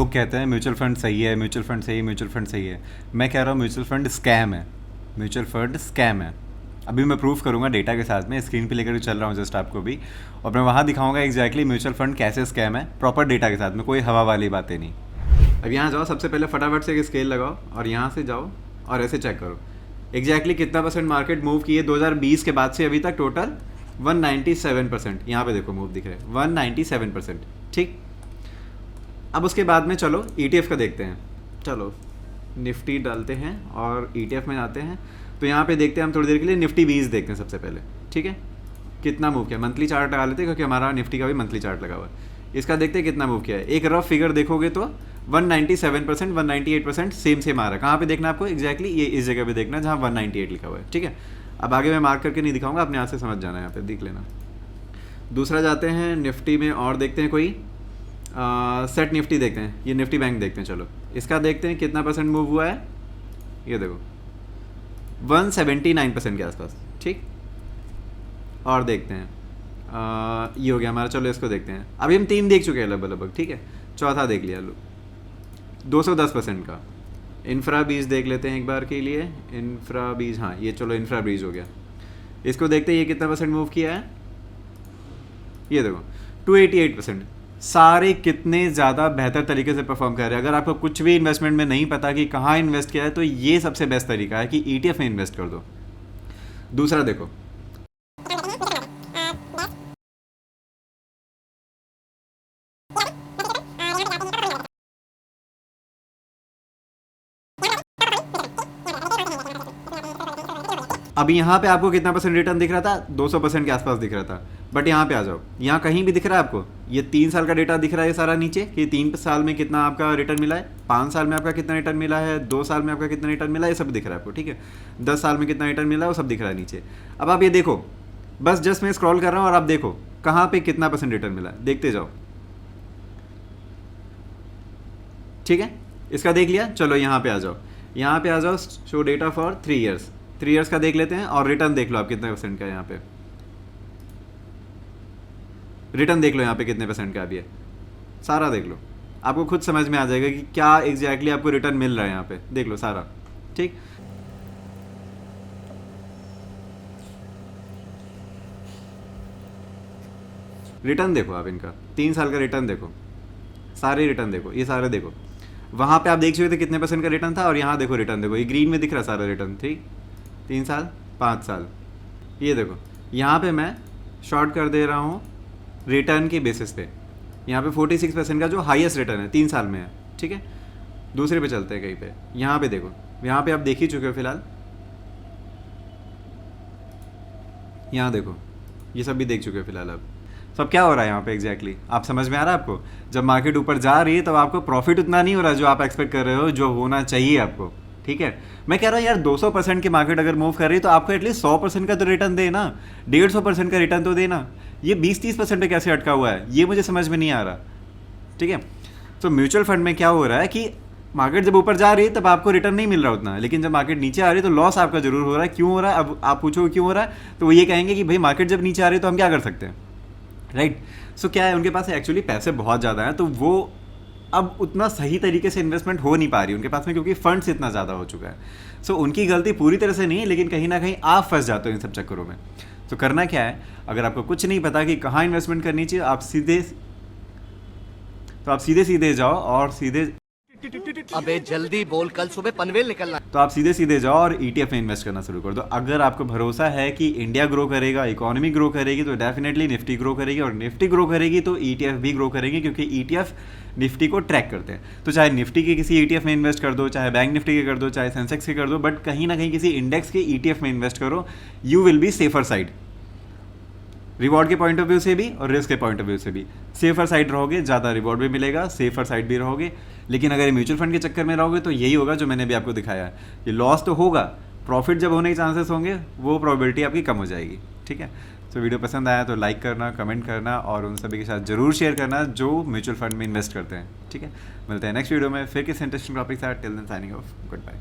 लोग कहते हैं म्यूचुअल फंड सही है, म्यूचुअल फंड सही है, म्यूचुअल फंड सही है। मैं कह रहा हूँ म्यूचुअल फंड स्कैम है, म्यूचुअल फंड स्कैम है। अभी मैं प्रूफ करूँगा डेटा के साथ में, स्क्रीन पे लेकर चल रहा हूँ जस्ट आपको भी, और मैं वहाँ दिखाऊंगा एग्जैक्टली म्यूचुअल फंड कैसे स्कैम है, प्रॉपर डेटा के साथ में, कोई हवा वाली बातें नहीं। अब यहाँ जाओ, सबसे पहले फटाफट से एक स्केल लगाओ और यहाँ से जाओ और ऐसे चेक करो एग्जैक्टली कितना परसेंट मार्केट मूव किए 2020 के बाद से अभी तक। टोटल 197%। यहाँ पे देखो मूव दिख रहा है 197%। ठीक, अब उसके बाद में चलो ETF का देखते हैं। चलो निफ्टी डालते हैं और ETF में जाते हैं। तो यहाँ पे देखते हैं हम थोड़ी देर के लिए निफ्टी 20 देखते हैं सबसे पहले। ठीक है, कितना मूव किया, मंथली चार्ट लगा लेते हैं क्योंकि हमारा निफ्टी का भी मंथली चार्ट लगा हुआ है। इसका देखते हैं कितना मूव किया है। एक रफ फिगर देखोगे तो 197%, 198% सेम आ रहा है। कहाँ पे देखना है आपको एग्जैक्टली, ये इस जगह पे देखना है जहाँ 198 लिखा हुआ है। ठीक है, अब आगे मैं मार्क करके नहीं दिखाऊंगा, अपने यहाँ से समझ जाना है, यहाँ पे देख लेना। दूसरा जाते हैं निफ्टी में और देखते हैं कोई सेट निफ्टी देखते हैं, ये निफ्टी बैंक देखते हैं। चलो इसका देखते हैं कितना परसेंट मूव हुआ है। ये देखो 179% के आसपास। ठीक, और देखते हैं ये हो गया हमारा। चलो इसको देखते हैं। अभी हम 3 देख चुके हैं लगभग। ठीक है, चौथा देख लिया लो 210% का। इंफ्रा बीज देख लेते हैं एक बार के लिए। इंफ्रा बीज, हाँ ये चलो इंफ्रा बीज हो गया। इसको देखते हैं ये कितना परसेंट मूव किया है। ये देखो 288%। सारे कितने ज़्यादा बेहतर तरीके से परफॉर्म कर रहे हैं। अगर आपको कुछ भी इन्वेस्टमेंट में नहीं पता कि कहाँ इन्वेस्ट किया है तो ये सबसे बेस्ट तरीका है कि ETF में इन्वेस्ट कर दो। दूसरा देखो, अभी यहाँ पे आपको कितना परसेंट रिटर्न दिख रहा था, 200% के आसपास दिख रहा था। बट यहाँ पे आ जाओ, यहाँ कहीं भी दिख रहा है आपको ये 3 साल का डेटा दिख रहा है सारा नीचे कि 3 साल में कितना आपका रिटर्न मिला है, 5 साल में आपका कितना रिटर्न मिला है, 2 साल में आपका कितना रिटर्न मिला है, ये सब दिख रहा है आपको। ठीक है, 10 साल में कितना रिटर्न मिला है वो सब दिख रहा है नीचे। अब आप ये देखो, बस जस्ट मैं स्क्रॉल कर रहा हूँ और आप देखो कहाँ पे कितना परसेंट रिटर्न मिला है, देखते जाओ। ठीक है, इसका देख लिया। चलो यहाँ पे आ जाओ, यहाँ पे आ जाओ, show data for 3 years. 3 years का देख लेते हैं और रिटर्न देख लो आप कितने परसेंट का है। यहाँ पे रिटर्न देख लो यहाँ पे कितने परसेंट का अभी है, सारा देख लो। आपको खुद समझ में आ जाएगा कि क्या एग्जैक्टली आपको रिटर्न मिल रहा है। यहाँ पे देख लो सारा। ठीक, रिटर्न देखो आप इनका, 3 साल का रिटर्न देखो, सारे रिटर्न देखो, ये सारे देखो। वहाँ पे आप देख चुके थे कितने परसेंट का रिटर्न था और यहाँ देखो रिटर्न देखो, ये ग्रीन में दिख रहा है सारा रिटर्न। ठीक, 3 साल, 5 साल, ये देखो। यहाँ पे मैं शॉर्ट कर दे रहा हूँ रिटर्न के बेसिस पे। यहाँ पे 46% का जो हाईएस्ट रिटर्न है 3 साल में है। ठीक है, दूसरे पे चलते हैं कहीं पे। यहाँ पे देखो, यहाँ पे आप देख ही चुके हो फिलहाल। यहाँ देखो, ये सब भी देख चुके हो फिलहाल। अब सब क्या हो रहा है यहाँ पे एग्जैक्टली आप समझ में आ रहा है आपको। जब मार्केट ऊपर जा रही है तब आपको प्रॉफिट उतना नहीं हो रहा जो आप एक्सपेक्ट कर रहे हो, जो होना चाहिए आपको। ठीक है, मैं कह रहा हूँ यार 200% की मार्केट अगर मूव कर रही है तो आपको एटलीस्ट 100% का तो रिटर्न देना, 150% का रिटर्न तो देना। ये 20-30% पे कैसे अटका हुआ है, ये मुझे समझ में नहीं आ रहा। ठीक है, तो म्यूचुअल फंड में क्या हो रहा है कि मार्केट जब ऊपर जा रही है तब आपको रिटर्न नहीं मिल रहा उतना, लेकिन जब मार्केट नीचे आ रही है तो लॉस आपका जरूर हो रहा है। क्यों हो रहा है, अब आप पूछो क्यों हो रहा है तो वो ये कहेंगे कि भाई मार्केट जब नीचे आ रही है तो हम क्या कर सकते हैं। राइट, सो क्या है, उनके पास एक्चुअली पैसे बहुत ज़्यादा हैं तो वो अब उतना सही तरीके से इन्वेस्टमेंट हो नहीं पा रही उनके पास में, क्योंकि फंड्स इतना ज़्यादा हो चुका है। सो उनकी गलती पूरी तरह से नहीं है, लेकिन कहीं ना कहीं आप फंस जाते हो इन सब चक्करों में। तो करना क्या है, अगर आपको कुछ नहीं पता कि कहाँ इन्वेस्टमेंट करनी चाहिए, आप सीधे सीधे जाओ और सीधे, अबे जल्दी बोल, कल सुबह पनवेल निकलना। तो आप सीधे सीधे जाओ और ETF में इन्वेस्ट करना शुरू कर दो। अगर आपको भरोसा है कि इंडिया ग्रो करेगा, इकोनॉमी ग्रो करेगी, तो डेफिनेटली निफ्टी ग्रो करेगी, और निफ्टी ग्रो करेगी तो ETF भी ग्रो करेगी, क्योंकि ETF निफ्टी को ट्रैक करते हैं। तो चाहे निफ्टी के किसी ETF में इन्वेस्ट कर दो, चाहे बैंक निफ्टी के कर दो, चाहे सेंसेक्स के कर दो, बट कहीं ना कहीं किसी इंडेक्स के ETF में इन्वेस्ट करो, you will be safer side. Reward के पॉइंट ऑफ व्यू से भी और रिस्क के पॉइंट ऑफ व्यू से भी सेफर साइड रहोगे, ज़्यादा रिवॉर्ड भी मिलेगा, सेफर साइड भी रहोगे। लेकिन अगर म्यूचुअल फंड के चक्कर में रहोगे तो यही होगा जो मैंने भी आपको दिखाया है, कि लॉस तो होगा, प्रॉफिट जब होने के चांसेस होंगे वो प्रोबेबिलिटी आपकी कम हो जाएगी। ठीक है, तो वीडियो पसंद आया तो लाइक करना, कमेंट करना और उन सभी के साथ जरूर शेयर करना जो म्यूचुअल फंड में इन्वेस्ट करते हैं। ठीक है, मिलते हैं नेक्स्ट वीडियो में फिर किसी इंटरेस्टिंग टॉपिक के साथ। Till then signing off, good bye.